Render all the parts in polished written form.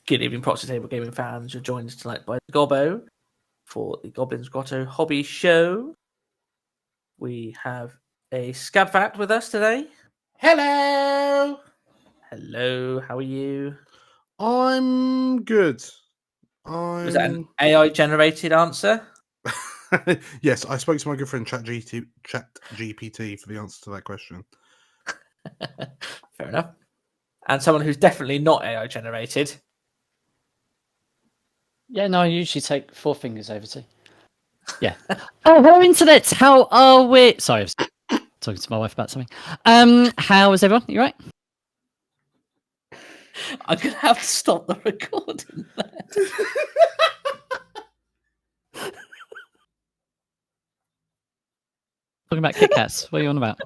Good evening, Proxy Table Gaming fans. You're joined tonight by Gobbo for the Goblins Grotto Hobby Show. We have a Scabfat with us today. Hello! Hello, how are you? I'm good. Was that an AI-generated answer? Yes, I spoke to my good friend ChatGPT for the answer to that question. Fair enough. And someone who's definitely not AI-generated. Yeah, no, I usually take 4 fingers over to. Yeah. Oh, hello, internet. How are we? Sorry, I was talking to my wife about something. How is everyone? You right? I'm going to have to stop the recording there. Talking about Kit Kats. What are you on about?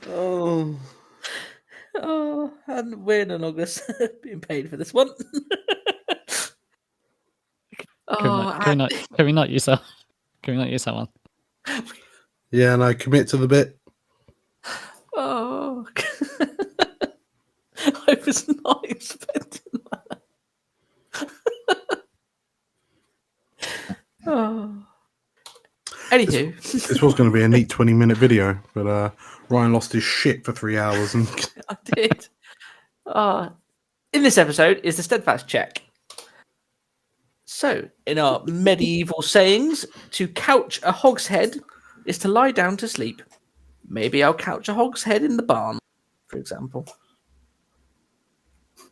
Oh, And we're no longer being paid for this one. Can we not use that? Can we not use that one? yeah, and I commit to the bit. Oh, I was not expecting that. Oh. Anywho, This was going to be a neat 20-minute video, but Ryan lost his shit for 3 hours. And I did. In this episode is the Steadfast check. So, in our medieval sayings, to couch a hogshead is to lie down to sleep. Maybe I'll couch a hogshead in the barn, for example.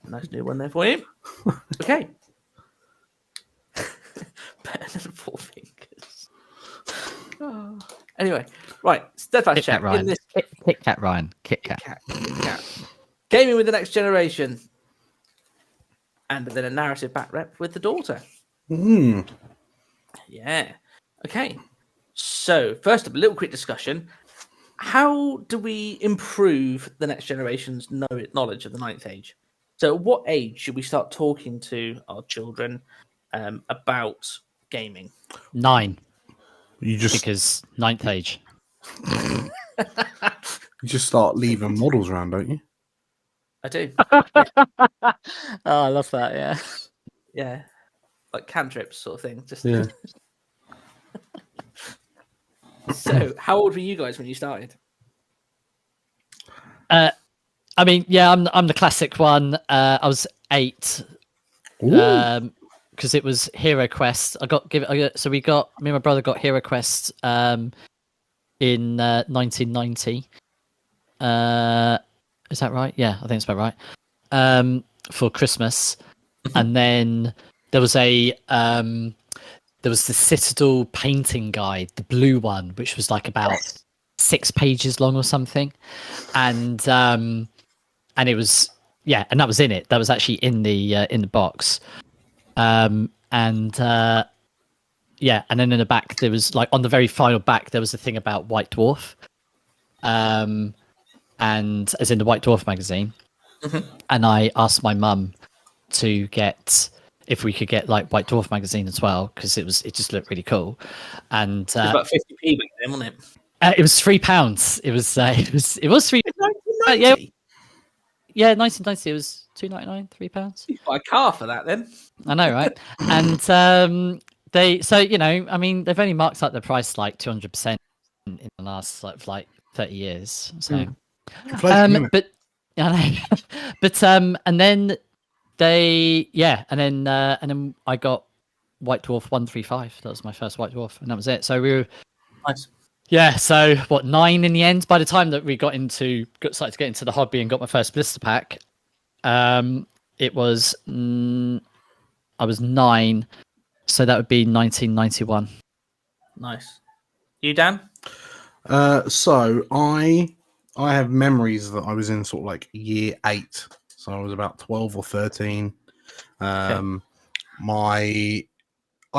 Nice new one there for you. Okay. Better than 4 fingers. Oh. Anyway, right. Steadfast Kit check. Kat Ryan. Kit Kat Ryan. Kit Kat. Kit Kat. Gaming with the next generation. And then a narrative back rep with the daughter. Yeah. Okay. So, first up, a little quick discussion. How do we improve the next generation's knowledge of the Ninth Age? So, at what age should we start talking to our children about gaming? 9. because Because 9th age. you just start leaving models around, don't you? I do. Oh, I love that. Yeah. Yeah. Like cantrips sort of thing. Just Yeah. So, how old were you guys when you started? I mean, yeah, I'm the classic one. I was 8. Because it was Hero Quest. So me and my brother got Hero Quest in 1990. Is that right? Yeah, I think it's about right. For Christmas, and then there was the Citadel painting guide, the blue one, which was like about 6 pages long or something, and it was and that was in it. That was actually in the box. And then in the back there was, like, on the very final back there was a thing about White Dwarf, and as in the White Dwarf magazine. And I asked my mum to get, if we could get, like, White Dwarf magazine as well, because it just looked really cool. And It was about 50p back then, wasn't it? it was £3. It was £3. Yeah, 1990. It was £2.99, £3. You buy a car for that then. I know, right? And they've only marked up the price like 200% in the last like 30 years. So, but I know. And then and then I got White Dwarf 135. That was my first White Dwarf, and that was it. So we were Nice. Yeah, so 9 in the end? By the time that we started to get into the hobby and got my first blister pack, it was I was 9, so that would be 1991. Nice. You, Dan? So I have memories that I was in sort of like year 8, so I was about 12 or 13. I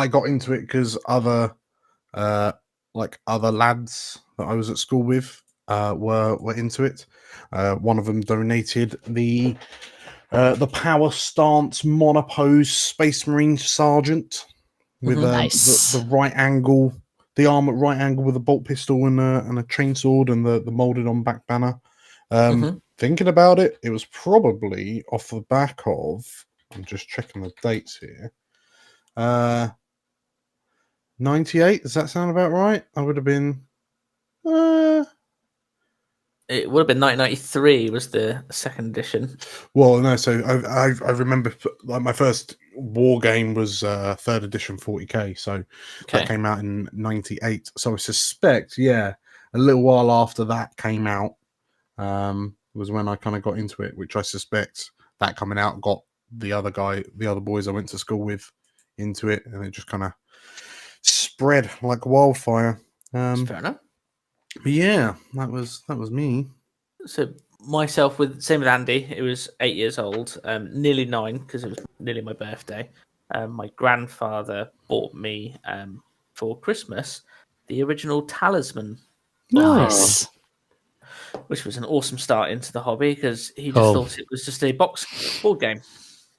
got into it because other lads that I was at school with were into it. One of them donated the Power Stance Monopose Space Marine Sergeant with Nice. the right angle, the arm at right angle with a bolt pistol and a chainsword and the molded on back banner. For thinking about it, it was probably off the back of. I'm just checking the dates here. 98. Does that sound about right? I would have been. It would have been 1993 was the second edition. Well, no. So I remember like my first war game was third edition 40k. So that came out in 98. So I suspect, a little while after that came out was when I kind of got into it, which I suspect that coming out got the other boys I went to school with into it, and it just kind of spread like wildfire. Fair enough. But yeah, that was me. So myself same with Andy. It was 8 years old, nearly 9 because it was nearly my birthday. My grandfather bought me for Christmas the original Talisman, Nice. which was an awesome start into the hobby because he just thought it was just a board game,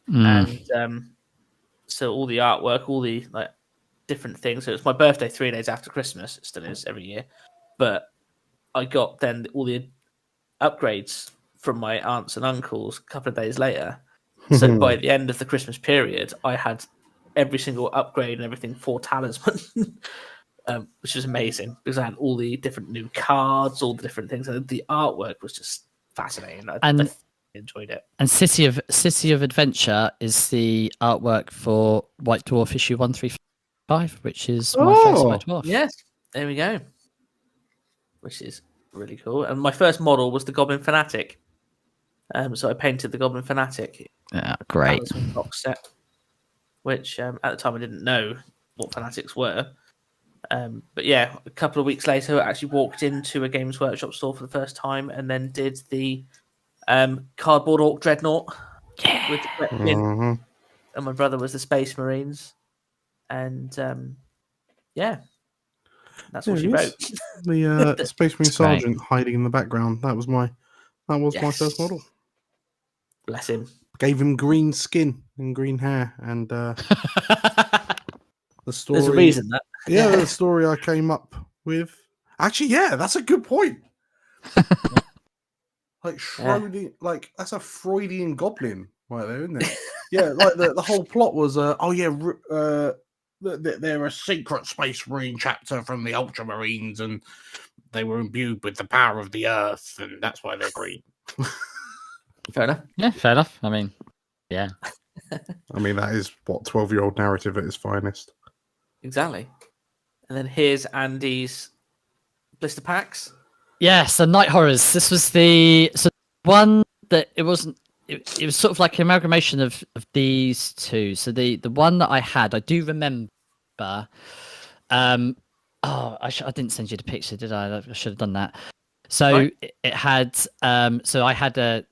and so all the artwork, all the like different things. So it's my birthday 3 days after Christmas. It still is every year, but I got then all the upgrades from my aunts and uncles a couple of days later. So by the end of the Christmas period, I had every single upgrade and everything for Talisman, which was amazing because I had all the different new cards, all the different things. And the artwork was just fascinating. I enjoyed it. And City of Adventure is the artwork for White Dwarf issue 135, which is my first White Dwarf. Yes, there we go. Which is really cool. And my first model was the Goblin Fanatic. So I painted the Goblin Fanatic. Yeah, great. Box set, which at the time I didn't know what Fanatics were. But yeah, a couple of weeks later, I actually walked into a Games Workshop store for the first time and then did the cardboard Orc Dreadnought with the Brett Pin. And my brother was the Space Marines. And that's what she wrote. The Space Marine Sergeant hiding in the background. That was my first model. Bless him. Gave him green skin and green hair, and the story. There's a reason that. The story I came up with. Actually, that's a good point. Like Schrodinger, like that's a Freudian goblin right there, isn't it? Like the whole plot was, they're a secret Space Marine chapter from the Ultramarines, and they were imbued with the power of the Earth, and that's why they're green. Fair enough. Yeah, fair enough. I mean, yeah. I mean, that is what 12-year-old narrative at its finest. Exactly. And then here's Andy's blister packs. Yes, the Night Horrors. This was the one that it wasn't. It was sort of like an amalgamation of these two. So the one that I had, I do remember. I didn't send you the picture, did I? I should have done that. So it had. So I had the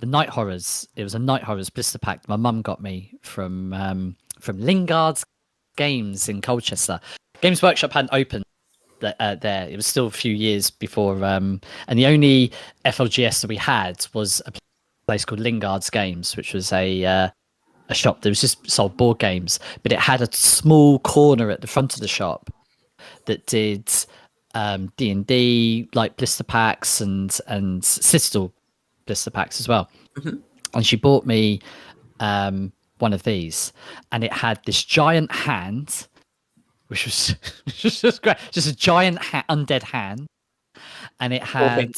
Night Horrors. It was a Night Horrors blister pack. My mum got me from Lingard's Games in Colchester. Games Workshop hadn't opened there. It was still a few years before. And the only FLGS that we had was a place called Lingard's Games, which was a shop that was just sold board games, but it had a small corner at the front of the shop that did D&D like blister packs and Citadel blister packs as well. And she bought me one of these, and it had this giant hand, which was just great, just a giant undead hand, and it had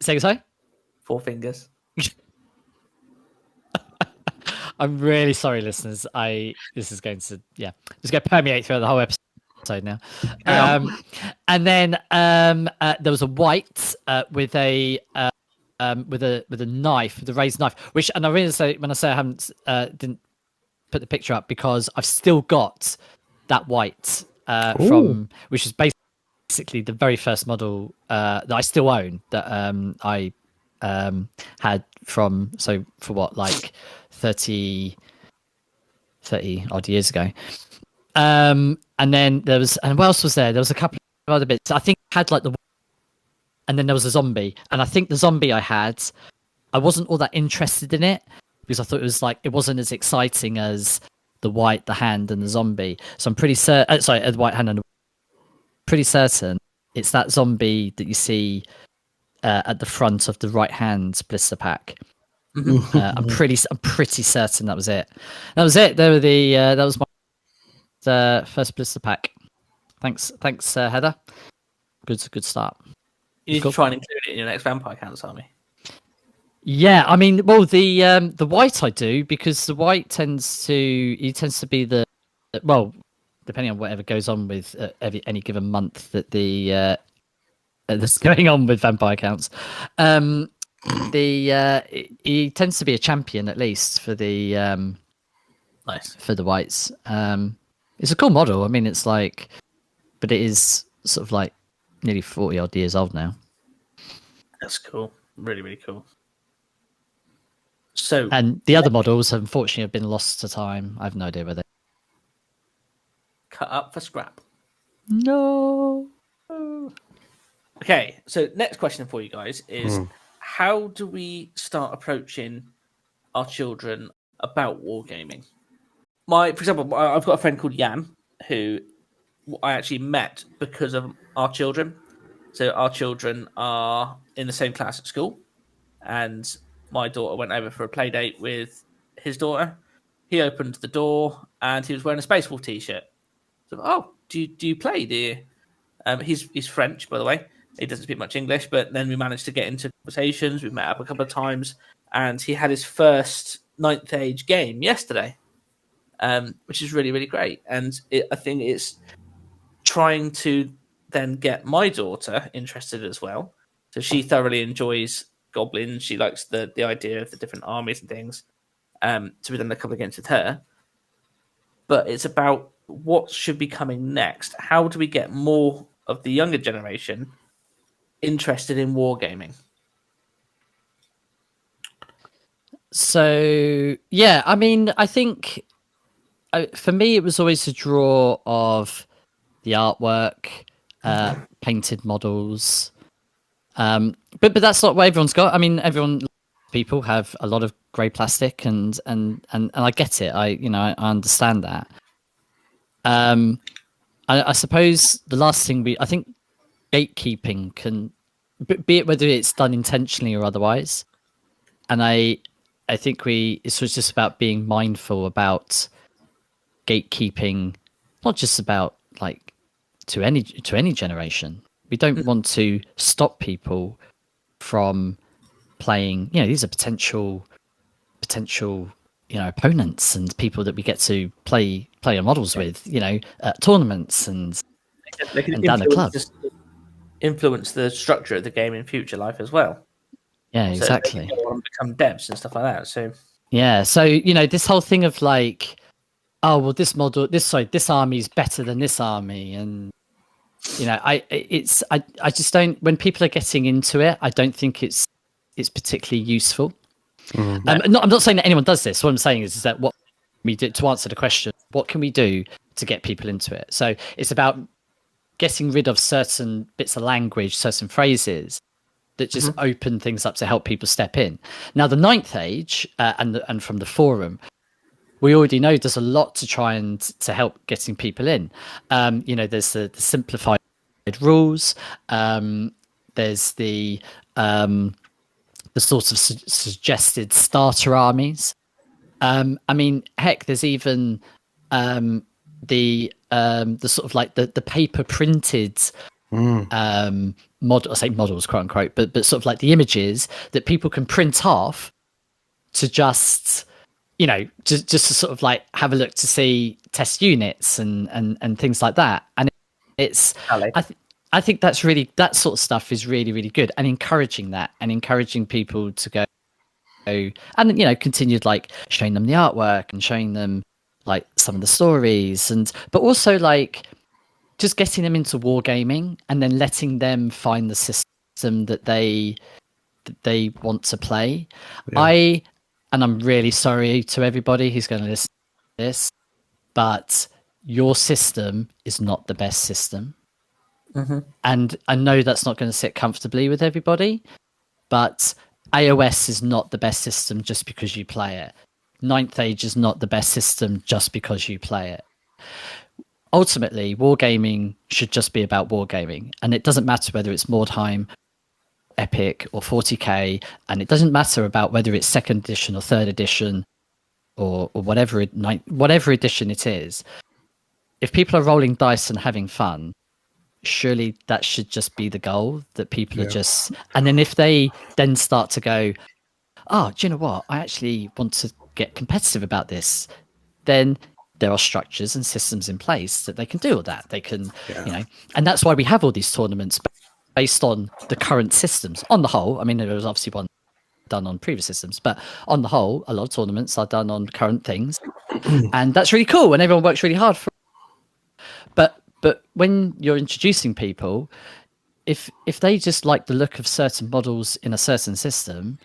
say sorry 4 fingers. I'm really sorry, listeners. This is going to just go permeate through the whole episode now. And then there was a white with a knife, the raised knife. Which, and I really say when I say I haven't didn't put the picture up because I've still got that white from which is basically the very first model that I still own that I had from for what like 30 odd years ago. And then there was, and what else was there? There was a couple of other bits. I think I had like and then there was a zombie, and I think the zombie I had, I wasn't all that interested in it because I thought it wasn't as exciting as the white, the hand, and the zombie. So I'm pretty certain. The white hand and pretty certain it's that zombie that you see at the front of the right hand blister pack. I'm pretty certain that was it. That was it. They were that was my first blister pack. Thanks, Heather. Good start. You need to try and include it in your next Vampire Counts army. Yeah, I mean, well, the white I do, because the white tends to be the, well, depending on whatever goes on with any given month that that's going on with Vampire Counts. He tends to be a champion, at least for the nice for the whites. It's a cool model. I mean, it's like, but it is sort of like nearly 40 odd years old now. That's cool. Really, really cool. So, and the other models, unfortunately, have been lost to time. I have no idea where they cut up for scrap. No. Okay, so next question for you guys is how do we start approaching our children about wargaming? For example, I've got a friend called Jan who I actually met because of our children. So our children are in the same class at school, and my daughter went over for a play date with his daughter. He opened the door and he was wearing a Space Wolf t-shirt. So, oh, do you play? Do you? He's French, by the way. He doesn't speak much English, but then we managed to get into conversations. We met up a couple of times, and he had his first 9th age game yesterday, which is really, really great. And I think it's trying to then get my daughter interested as well. So she thoroughly enjoys Goblins. She likes the idea of the different armies and things. So we've done a couple of games with her. But it's about what should be coming next. How do we get more of the younger generation interested in wargaming? So, yeah, I mean, I think for me, it was always a draw of the artwork, painted models. But that's not what everyone's got. I mean, people have a lot of grey plastic, and I get it. I understand that. I suppose the last thing I think gatekeeping can, be it whether it's done intentionally or otherwise, and I think it's just about being mindful about gatekeeping, not just about like to any generation. We don't want to stop people from playing. These are potential opponents and people that we get to play our models with. At tournaments and down the club. Influence the structure of the game in future life as well. Yeah, exactly. So they can become devs and stuff like that. So yeah, so this whole thing of like, oh well, this army is better than this army, and I just don't. When people are getting into it, I don't think it's particularly useful. I'm not saying that anyone does this. What I'm saying is that what we did to answer the question, what can we do to get people into it? So it's about getting rid of certain bits of language, certain phrases that just open things up to help people step in. Now, the 9th age and from the forum, we already know there's a lot to try and to help getting people in. There's the simplified rules. There's the sort of suggested starter armies. I mean, heck, there's even the sort of like the paper printed model. I say models, quote unquote, but sort of like the images that people can print off to just to sort of like have a look to see test units and things like that. And it's I think that sort of stuff is really, really good, and encouraging people to go and continued like showing them the artwork and showing them like some of the stories, but also like just getting them into wargaming and then letting them find the system that they want to play. Yeah. I'm really sorry to everybody who's going to listen to this, but your system is not the best system. And I know that's not going to sit comfortably with everybody, but AOS is not the best system just because you play it. 9th Age is not the best system just because you play it. Ultimately, wargaming should just be about wargaming, and it doesn't matter whether it's Mordheim Epic or 40k, and it doesn't matter about whether it's second edition or third edition or whatever whatever edition it is. If people are rolling dice and having fun, surely that should just be the goal, that people are just. And then if they then start to go, oh, do you know what? I actually want to get competitive about this. Then there are structures and systems in place that they can do all that. They can, and that's why we have all these tournaments based on the current systems. On the whole, I mean, there was obviously one done on previous systems, but on the whole, a lot of tournaments are done on current things, and that's really cool. And everyone works really hard for. But when you're introducing people, if they just like the look of certain models in a certain system,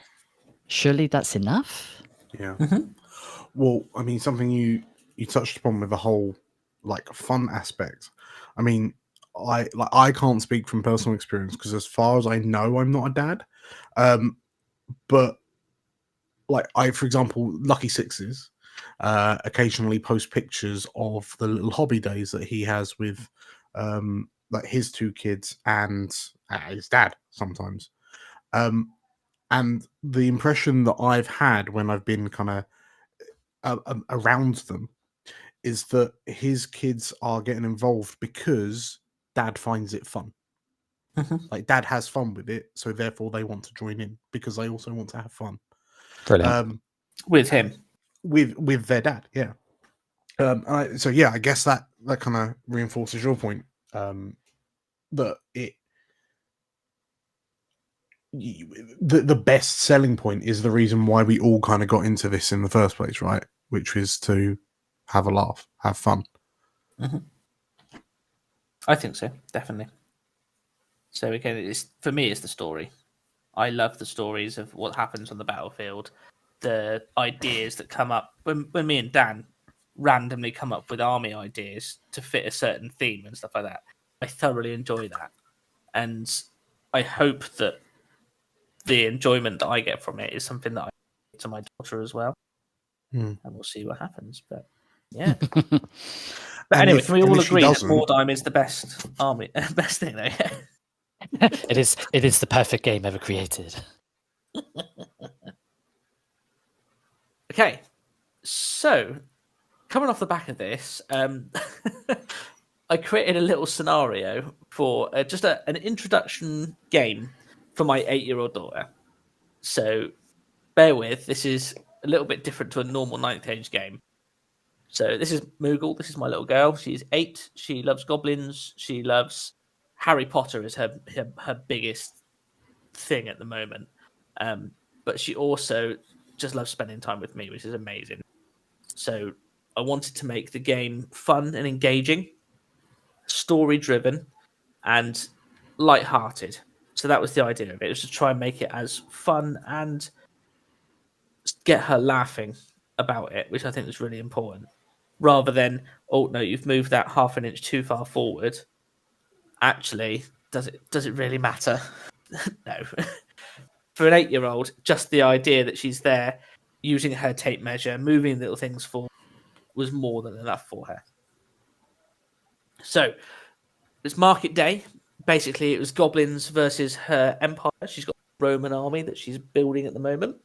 surely that's enough. Yeah. Well, I mean, something you touched upon with the whole like fun aspect. I mean, I can't speak from personal experience because as far as I know, I'm not a dad. But like for example, Lucky Sixes occasionally post pictures of the little hobby days that he has with like his two kids and his dad sometimes. And the impression that I've had when I've been kind of around them is that his kids are getting involved because dad finds it fun. Like dad has fun with it, so therefore they want to join in because they also want to have fun. Brilliant. With him, with their dad, yeah. So yeah, I guess that kind of reinforces your point, that the best selling point is the reason why we all kind of got into this in the first place, right? Which is to have a laugh, have fun. I think so, definitely. So again, for me, it's the story. I love the stories of what happens on the battlefield, the ideas that come up when me and Dan randomly come up with army ideas to fit a certain theme and stuff like that. I thoroughly enjoy that, and I hope that the enjoyment that I get from it is something that I give to my daughter as well. And we'll see what happens. But yeah. But anyway, can we all agree that Mordheim is the best army, best thing though? It is the perfect game ever created. Okay, so coming off the back of this, I created a little scenario for just an introduction game for my 8-year-old daughter. So bear with, this is a little bit different to a normal 9th age game. So this is Moogle. This is my little girl. She's 8. She loves goblins. She loves Harry Potter is her biggest thing at the moment. But she also just loves spending time with me, which is amazing. So I wanted to make the game fun and engaging, story-driven, and light-hearted. So that was the idea of it. It was to try and make it as fun and get her laughing about it, which I think was really important. Rather than, oh no, you've moved that half an inch too far forward. Actually, does it really matter? No. For an 8-year-old, just the idea that she's there using her tape measure, moving little things forward, was more than enough for her. So it's market day. Basically, it was goblins versus her empire. She's got a Roman army that she's building at the moment.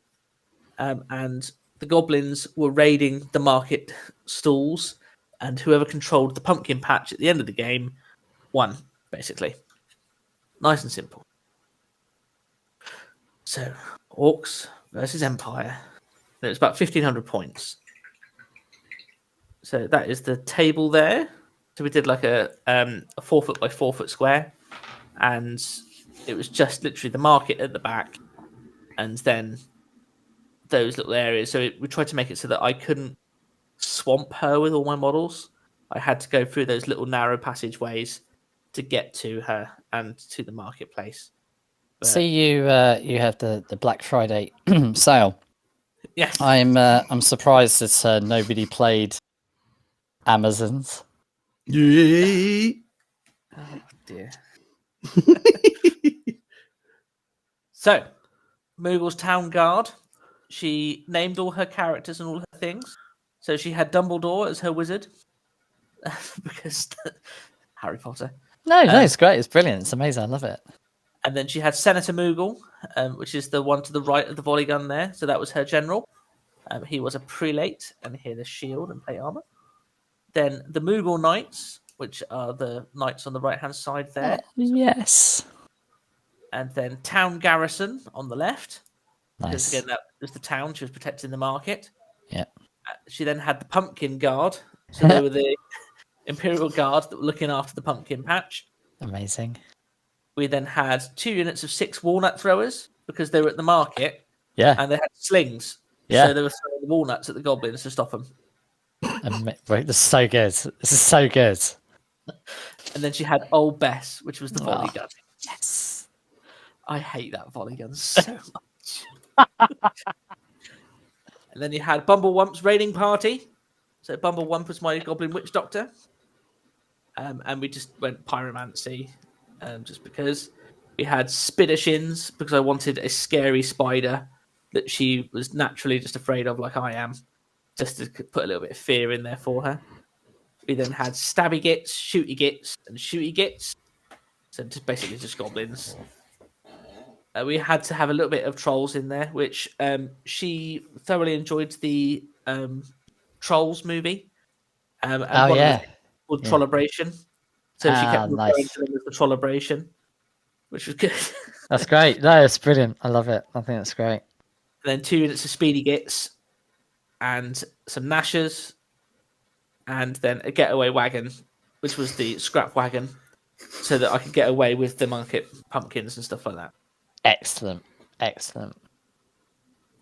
And the goblins were raiding the market stalls, and whoever controlled the pumpkin patch at the end of the game won, basically. Nice and simple. So, Orcs versus Empire. It was about 1,500 points. So that is the table there. So we did like a 4 foot by 4 foot square, and it was just literally the market at the back, and then those little areas. So we tried to make it so that I couldn't swamp her with all my models. I had to go through those little narrow passageways to get to her and to the marketplace. But See, you have the Black Friday sale. yes, I'm surprised that nobody played Amazons. Yeah. Oh dear. So, Moogle's Town Guard. She named all her characters and all her things. So she had Dumbledore as her wizard. Because Harry Potter. No, it's great. It's brilliant. It's amazing. I love it. And then she had Senator Moogle which is the one to the right of the volley gun there. So that was her general. He was a prelate, and he had a shield and plate armor. Then the Mughal knights, which are the knights on the right-hand side there. Oh, yes. And then town garrison on the left. Nice. Because again, that was the town. She was protecting the market. Yeah. She then had the pumpkin guard. So they were the Imperial Guard that were looking after the pumpkin patch. Amazing. We then had 2 units of 6 walnut throwers because they were at the market. Yeah. And they had slings. Yeah. So they were throwing the walnuts at the goblins to stop them. Wait, this is so good. This is so good. And then she had Old Bess, which was the volley gun. Yes. I hate that volley gun so much. And then you had Bumblewump's raiding party. So Bumblewump was my goblin witch doctor. And we just went pyromancy just because. We had Spiddershins because I wanted a scary spider that she was naturally just afraid of, like I am, just to put a little bit of fear in there for her. We then had Stabby Gits, Shooty Gits, and Shooty Gits. So just basically just goblins. We had to have a little bit of trolls in there, which she thoroughly enjoyed the Trolls movie. And Oh, one yeah. of them called Trollabration. So she kept referring nice. to them as the Trollabration, which was good. That's great. No, it's brilliant. I love it. I think that's great. And then 2 units of Speedy Gits and some Nashers, and then a getaway wagon, which was the scrap wagon, so that I could get away with the market pumpkins and stuff like that. Excellent. Excellent.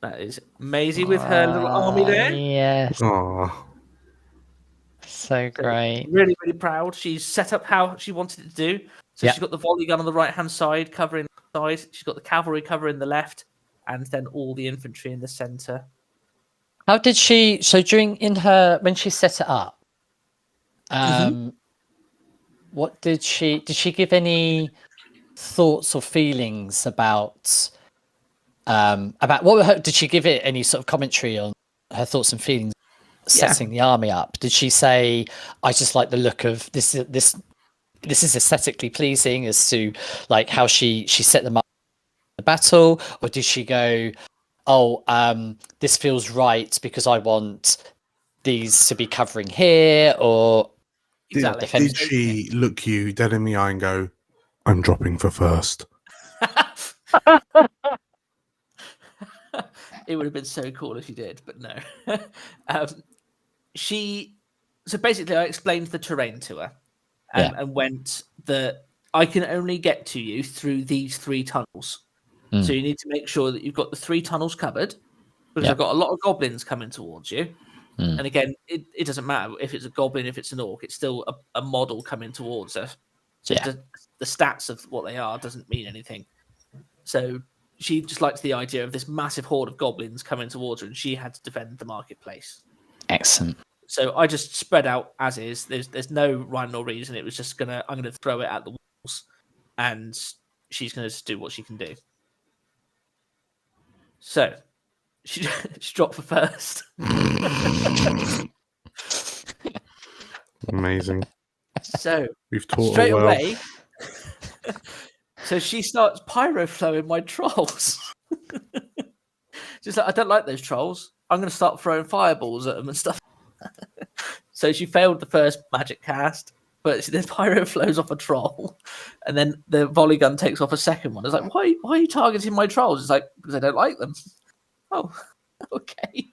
That is Maisie with her little army there. Yes. Oh, So great. Really, really proud. She's set up how she wanted it to do. So she's got the volley gun on the right-hand side, covering the side. She's got the cavalry covering the left, and then all the infantry in the centre. How did she? So when she set it up, what did she give any thoughts or feelings about what were her, did she give it any sort of commentary on her thoughts and feelings setting the army up? Did she say, I just like the look of this is aesthetically pleasing as to like how she set them up for the battle? Or did she go, this feels right because I want these to be covering here? Or Exactly. did she look you dead in the eye and go, I'm dropping for first? It would have been so cool if you did, but no. So basically I explained the terrain to her and went that I can only get to you through these 3 tunnels. So you need to make sure that you've got the 3 tunnels covered, because I've got a lot of goblins coming towards you. And again, it doesn't matter if it's a goblin, if it's an orc, it's still a model coming towards us. So the stats of what they are doesn't mean anything. So she just liked the idea of this massive horde of goblins coming towards her, and she had to defend the marketplace. Excellent. So I just spread out as is. There's no rhyme or reason. It was just I'm gonna throw it at the walls, and she's gonna just do what she can do. So she dropped for first. Amazing. So We've taught straight her well. away. So she starts pyro flowing my trolls. She's like, I don't like those trolls. I'm going to start throwing fireballs at them and stuff. So she failed the first magic cast, but the pyro flows off a troll, and then the volley gun takes off a second one. It's like, why are you targeting my trolls? It's like, because I don't like them. Oh, okay.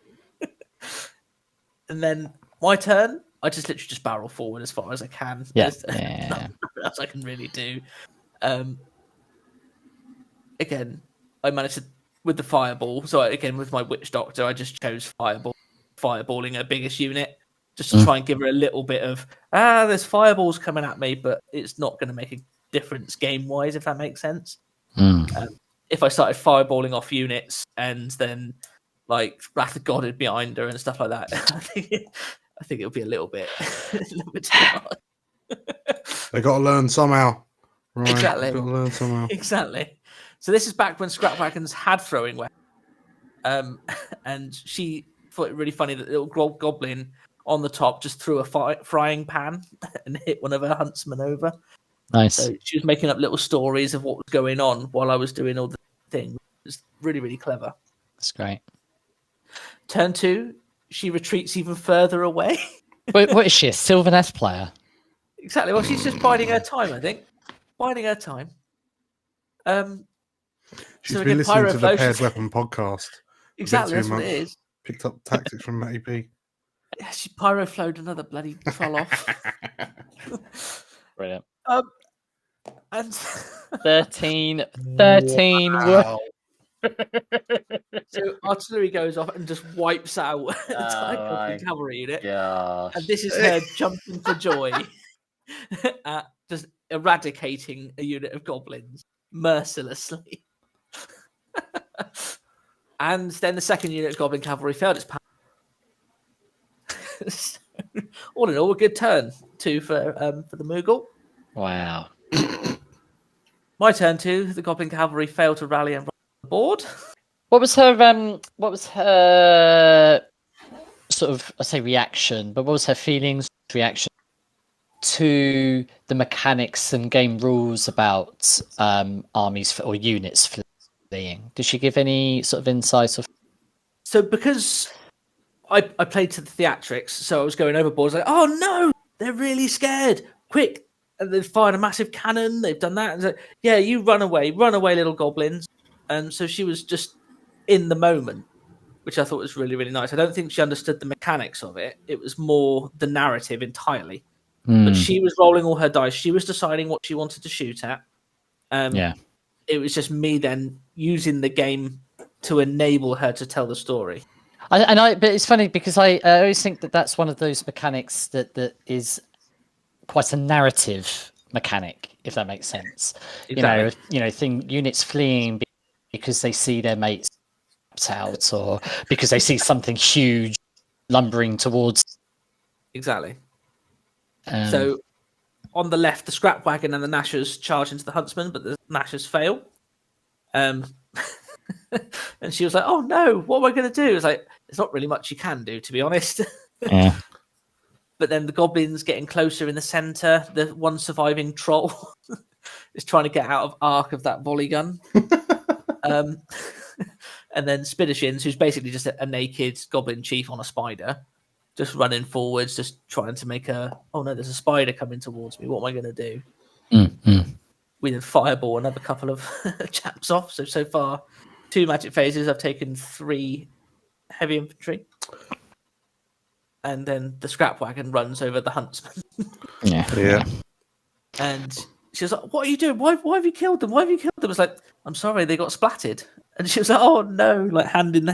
And then my turn. I just literally just barrel forward as far as I can. There's nothing else I can really do. Again, I managed to with the fireball. So again, with my witch doctor, I just chose fireballing her biggest unit, just to try and give her a little bit of there's fireballs coming at me, but it's not going to make a difference game wise, if that makes sense. If I started fireballing off units and then like Wrath of God behind her and stuff like that, I think it would be a little bit too hard. They got to learn somehow. Right, Exactly. Got to learn somehow. Exactly. So this is back when scrap wagons had throwing weapons. And she thought it really funny that the little goblin on the top just threw a frying pan and hit one of her huntsmen over. Nice. So she was making up little stories of what was going on while I was doing all thing. It's really, really clever. That's great. Turn 2, she retreats even further away. What is she? A Sylvaneth player? Exactly. Well, she's just biding her time, I think. Biding her time. She's So been again, listening to the Pyroflow, Paired she's- Weapon podcast. Exactly, too that's what much. it is. Picked up tactics from Matty P. Yeah, she pyroflowed another bloody troll off. Brilliant. And 13. Wow. so artillery goes off and just wipes out an entire Oh Goblin my cavalry unit. Gosh. And this is her jumping for joy at just eradicating a unit of goblins mercilessly. And then the second unit of Goblin cavalry failed its power. So, all in all, a good turn. 2 for the Moogle. Wow. My turn 2. The Goblin cavalry failed to rally and run the board. What was her sort of, I say reaction, but what was her feelings, reaction to the mechanics and game rules about armies or units fleeing? Did she give any sort of insight? So because I played to the theatrics, so I was going overboard. I was like, oh no, they're really scared. Quick. And they've fired a massive cannon. They've done that. And like, yeah, you run away, little goblins. And so she was just in the moment, which I thought was really, really nice. I don't think she understood the mechanics of it. It was more the narrative entirely. But she was rolling all her dice. She was deciding what she wanted to shoot at. Yeah. It was just me then using the game to enable her to tell the story. But it's funny because I always think that that's one of those mechanics that is quite a narrative mechanic, if that makes sense. Exactly. Units fleeing because they see their mates out, or because they see something huge lumbering towards. Exactly. So on the left, the scrap wagon and the Nashers charge into the huntsman, but the Nashers fail. And she was like, "Oh no, what am I going to do?" It's like, there's not really much you can do, to be honest. Yeah. But then the goblins getting closer in the center. The one surviving troll is trying to get out of arc of that volley gun. And then Spiddershins, who's basically just a naked goblin chief on a spider, just running forwards, just trying to make oh no, there's a spider coming towards me. What am I going to do? We then fireball another couple of chaps off. So far, 2 magic phases. I've taken 3 heavy infantry. And then the scrap wagon runs over the huntsman. Yeah. And she was like, "What are you doing? Why have you killed them? Why have you killed them?" It's like, "I'm sorry, they got splatted." And she was like, "Oh no!" Like head in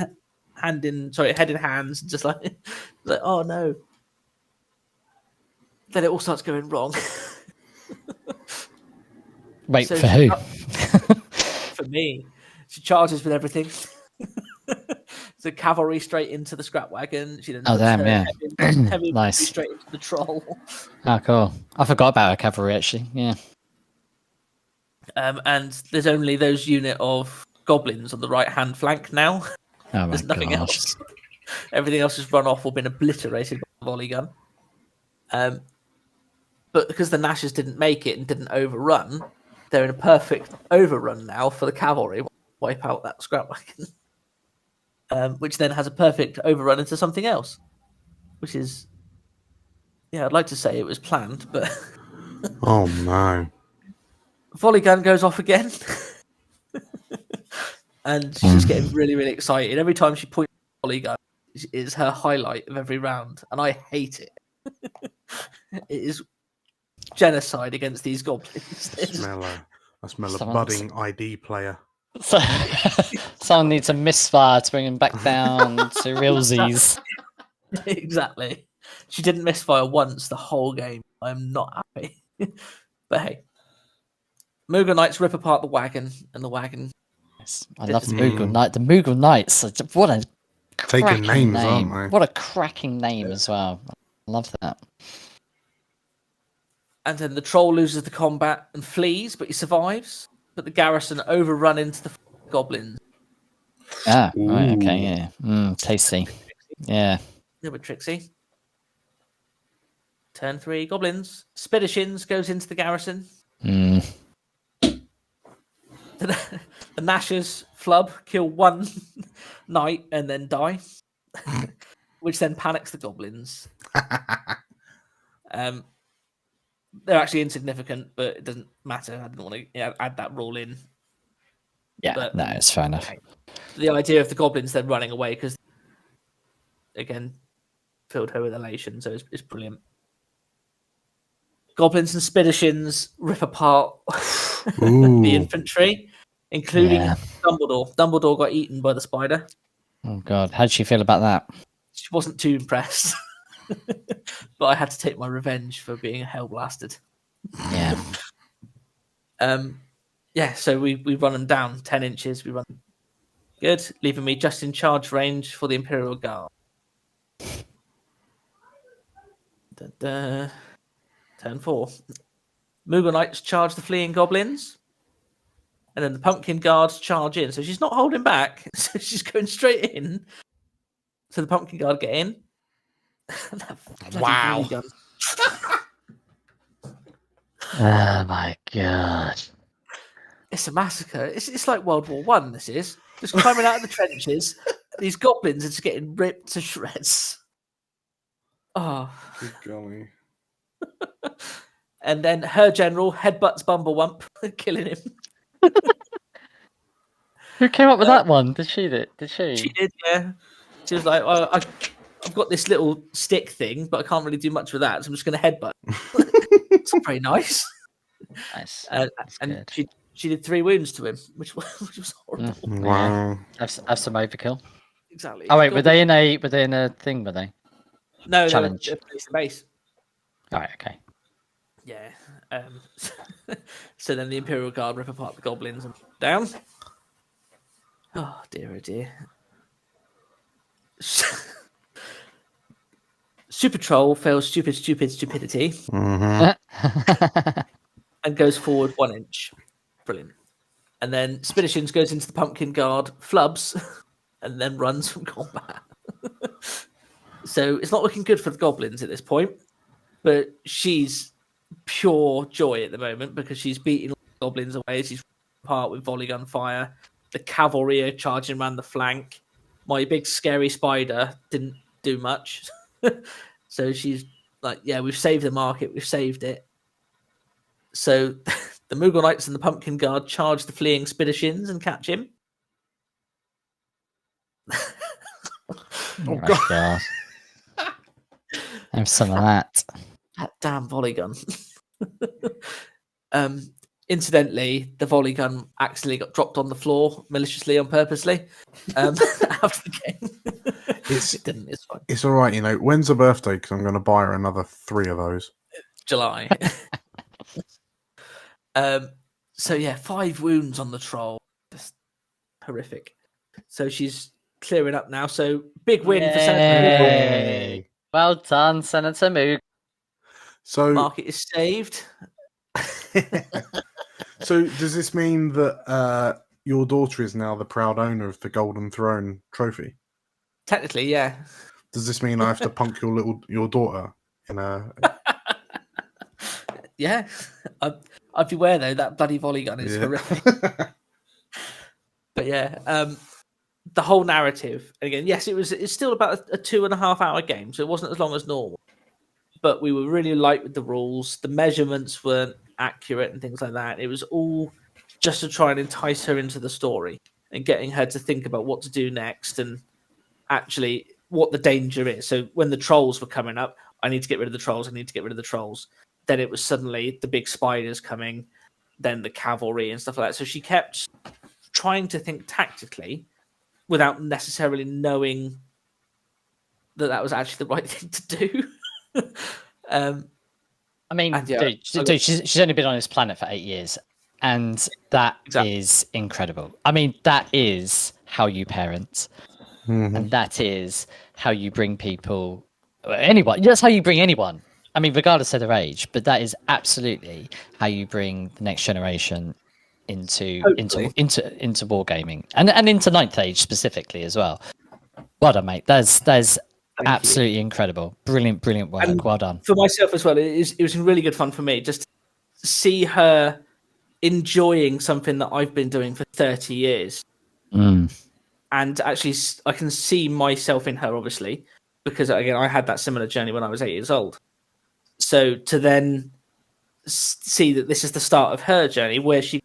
hands, just like, "Oh no." Then it all starts going wrong. Wait, So for who? For me, she charges with everything. So cavalry straight into the scrap wagon. She then puts damn, her yeah. heavy Nice. straight into the troll. Oh, cool. I forgot about her cavalry, actually. Yeah. And there's only those unit of goblins on the right hand flank now. Oh, my There's nothing gosh. else. Everything else has run off or been obliterated by the volley gun. But because the Nashers didn't make it and didn't overrun, they're in a perfect overrun now for the cavalry. Wipe out that scrap wagon. Which then has a perfect overrun into something else. Which is... Yeah, I'd like to say it was planned, but... Oh no. Volley gun goes off again. And she's just getting really, really excited. Every time she points at the volley gun, is her highlight of every round. And I hate it. It is genocide against these goblins. I smell a budding ID player. So, someone needs a misfire to bring him back down to realsies. Exactly. She didn't misfire once the whole game. I'm not happy. But hey. Moogle Knights rip apart the wagon, and the wagon... Yes, I love the Moogle Knight. The Moogle Knights. What a Taking names, name. aren't they? What a cracking name as well. I love that. And then the troll loses the combat and flees, but he survives. But the garrison overrun into the goblins. Ah, right, okay, yeah. Tasty. Yeah. Yeah, but Trixie. Turn 3, goblins. Spiddershins goes into the garrison. The The Nashers flub kill one knight and then die, which then panics the goblins. They're actually insignificant, but it doesn't matter. I didn't want to add that rule in. Yeah, But, no, it's fair enough. Okay. The idea of the goblins then running away because, again, filled her with elation, so it's brilliant. Goblins and Speditions rip apart the infantry, including Dumbledore. Dumbledore got eaten by the spider. Oh god, how'd she feel about that? She wasn't too impressed, but I had to take my revenge for being hell blasted. Yeah. So we run them down 10 inches. We run good, leaving me just in charge range for the Imperial Guard. Turn 4. Moogle Knights charge the fleeing goblins. And then the Pumpkin Guards charge in. So she's not holding back. So she's going straight in. So the Pumpkin Guard get in. Wow. Oh my god. It's a massacre. It's like World War One. This is just climbing out of the trenches. These goblins are just getting ripped to shreds. Oh, Good golly. And then her general headbutts Bumblewump, killing him. Who came up with that one? Did she? Did she? She did, yeah. She was like, I've got this little stick thing, but I can't really do much with that, so I'm just going to headbutt. It's very nice. Nice. And good. she did 3 wounds to him, which was horrible. Wow. Have some overkill. Exactly. Oh wait, were they in a thing? Were they? No, Challenge. they were face to base. All right. Okay. Yeah. So then the Imperial Guard rip apart the goblins and down. Oh dear, oh dear. Super Troll fails stupidity and goes forward 1 inch. Brilliant. And then Speditions goes into the Pumpkin Guard, flubs, and then runs from combat. So it's not looking good for the goblins at this point, but she's pure joy at the moment because she's beating goblins away. She's apart with volley gun fire. The cavalry are charging around the flank. My big scary spider didn't do much. So she's like, yeah, we've saved the market. We've saved it. So the Moogle Knights and the Pumpkin Guard charge the fleeing Speditions and catch him. Oh god. Have some of that. That damn volley gun. Incidentally, the volley gun accidentally got dropped on the floor maliciously on purposely after the game. It didn't. It's fine. It's all right, When's her birthday? Because I'm going to buy her another 3 of those. July. So yeah, 5 wounds on the troll. Just horrific. So she's clearing up now. So big win for Senator Moog. Well done, Senator Moog. So Market is saved. So does this mean that your daughter is now the proud owner of the Golden Throne trophy? Technically, yeah. Does this mean I have to punk your daughter in a? Yeah, I'd beware though. That bloody volley gun is horrific. But yeah, the whole narrative. And again, yes, it's still about a 2.5 hour game, so it wasn't as long as normal. But we were really light with the rules. The measurements weren't accurate and things like that. It was all just to try and entice her into the story and getting her to think about what to do next and actually what the danger is. So when the trolls were coming up, I need to get rid of the trolls. I need to get rid of the trolls. Then it was suddenly the big spiders coming, then the cavalry and stuff like that. So she kept trying to think tactically without necessarily knowing that was actually the right thing to do. I mean, yeah, dude, she's only been on this planet for 8 years, and that is incredible. I mean, that is how you parent, and that is how you bring people, anyone. That's how you bring anyone. I mean, regardless of their age, but that is absolutely how you bring the next generation into wargaming and into Ninth Age specifically as well. Well done, mate. That's absolutely incredible. Brilliant work. And well done. For myself as well, it was really good fun for me just to see her enjoying something that I've been doing for 30 years. Mm. And actually, I can see myself in her, obviously, because again, I had that similar journey when I was 8 years old. So to then see that this is the start of her journey, where she's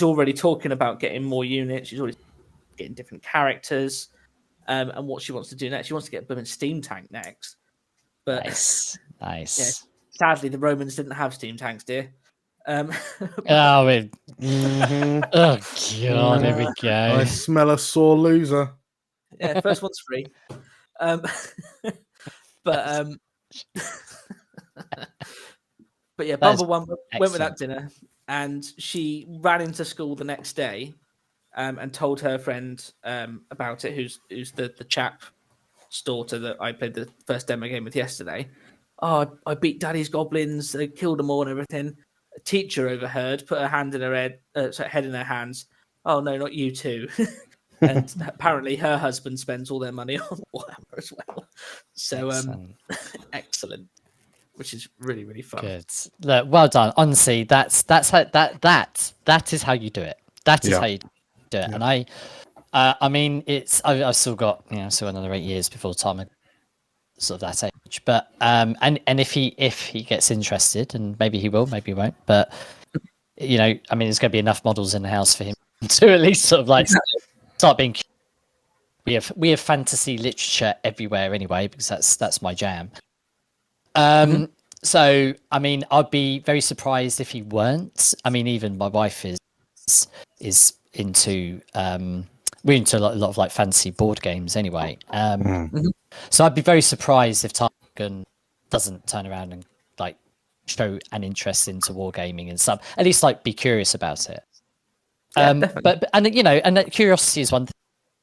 already talking about getting more units, she's already getting different characters, and what she wants to do next. She wants to get a blooming steam tank next. But Nice. yeah, sadly, the Romans didn't have steam tanks, dear. Oh, Mhm. oh God, here we I go. smell a sore loser. Yeah, first one's free. Um, but but yeah, That is Bumble One went excellent. without dinner, and she ran into school the next day, and told her friend about it, who's the chap's daughter that I played the first demo game with yesterday. Oh, I beat Daddy's goblins. They killed them all and everything. A teacher overheard, put her hand in her head in her hands. Oh no, not you too. And apparently her husband spends all their money on Warhammer as well. So Excellent. excellent, which is really, really fun. Good. Look, well done. Honestly, that is how you do it. That is Yeah. how you do it. And I mean, I've still got still another 8 years before Tom sort of that age. But and if he gets interested, and maybe he will, maybe he won't. But I mean, there's going to be enough models in the house for him to at least sort of like start being. We have fantasy literature everywhere anyway, because that's my jam. So I mean, I'd be very surprised if he weren't. I mean, even my wife is into we're into a lot of like fantasy board games anyway. So I'd be very surprised if Targan doesn't turn around and like show an interest into wargaming and stuff. At least like be curious about it. But and and that curiosity is one thing,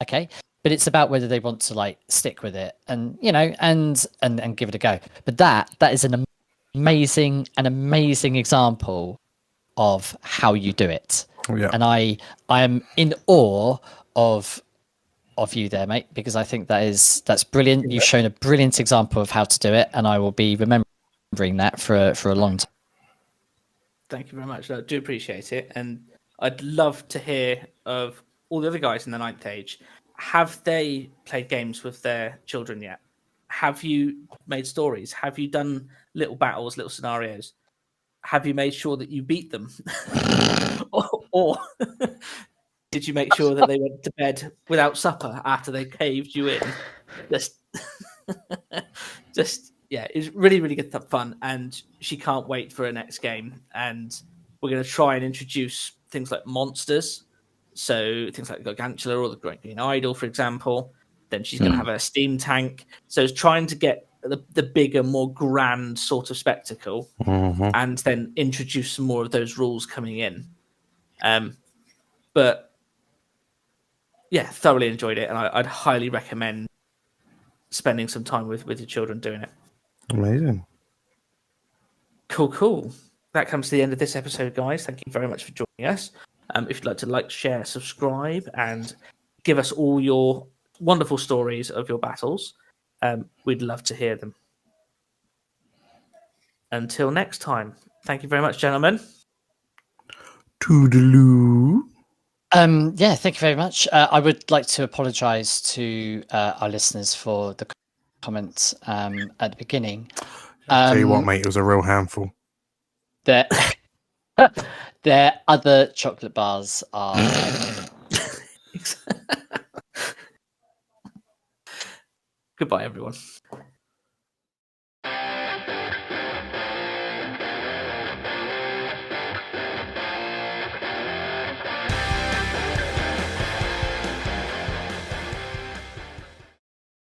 okay, but it's about whether they want to like stick with it and and give it a go. But that is an amazing example of how you do it. Yeah. And I am in awe of you there, mate, because I think that's brilliant. You've shown a brilliant example of how to do it, and I will be remembering that for a long time. Thank you very much. I do appreciate it, and I'd love to hear of all the other guys in the ninth age. Have they played games with their children yet? Have you made stories? Have you done little battles, little scenarios? Have you made sure that you beat them? or did you make sure that they went to bed without supper after they caved you in? Just yeah, it's really, really good fun, and she can't wait for her next game. And we're going to try and introduce things like monsters, so things like Gargantula or the Great Green Idol, for example. Then she's going to have a steam tank. So it's trying to get the bigger, more grand sort of spectacle, and then introduce some more of those rules coming in. But yeah, thoroughly enjoyed it, and I'd highly recommend spending some time with your children doing it. Amazing. Cool. That comes to the end of this episode, guys. Thank you very much for joining us. If you'd like to like, share, subscribe, and give us all your wonderful stories of your battles, we'd love to hear them. Until next time, thank you very much, gentlemen. Toodaloo. Yeah, thank you very much. I would like to apologise to our listeners for the comments at the beginning. Tell you what, mate, it was a real handful. Their other chocolate bars are. Goodbye, everyone.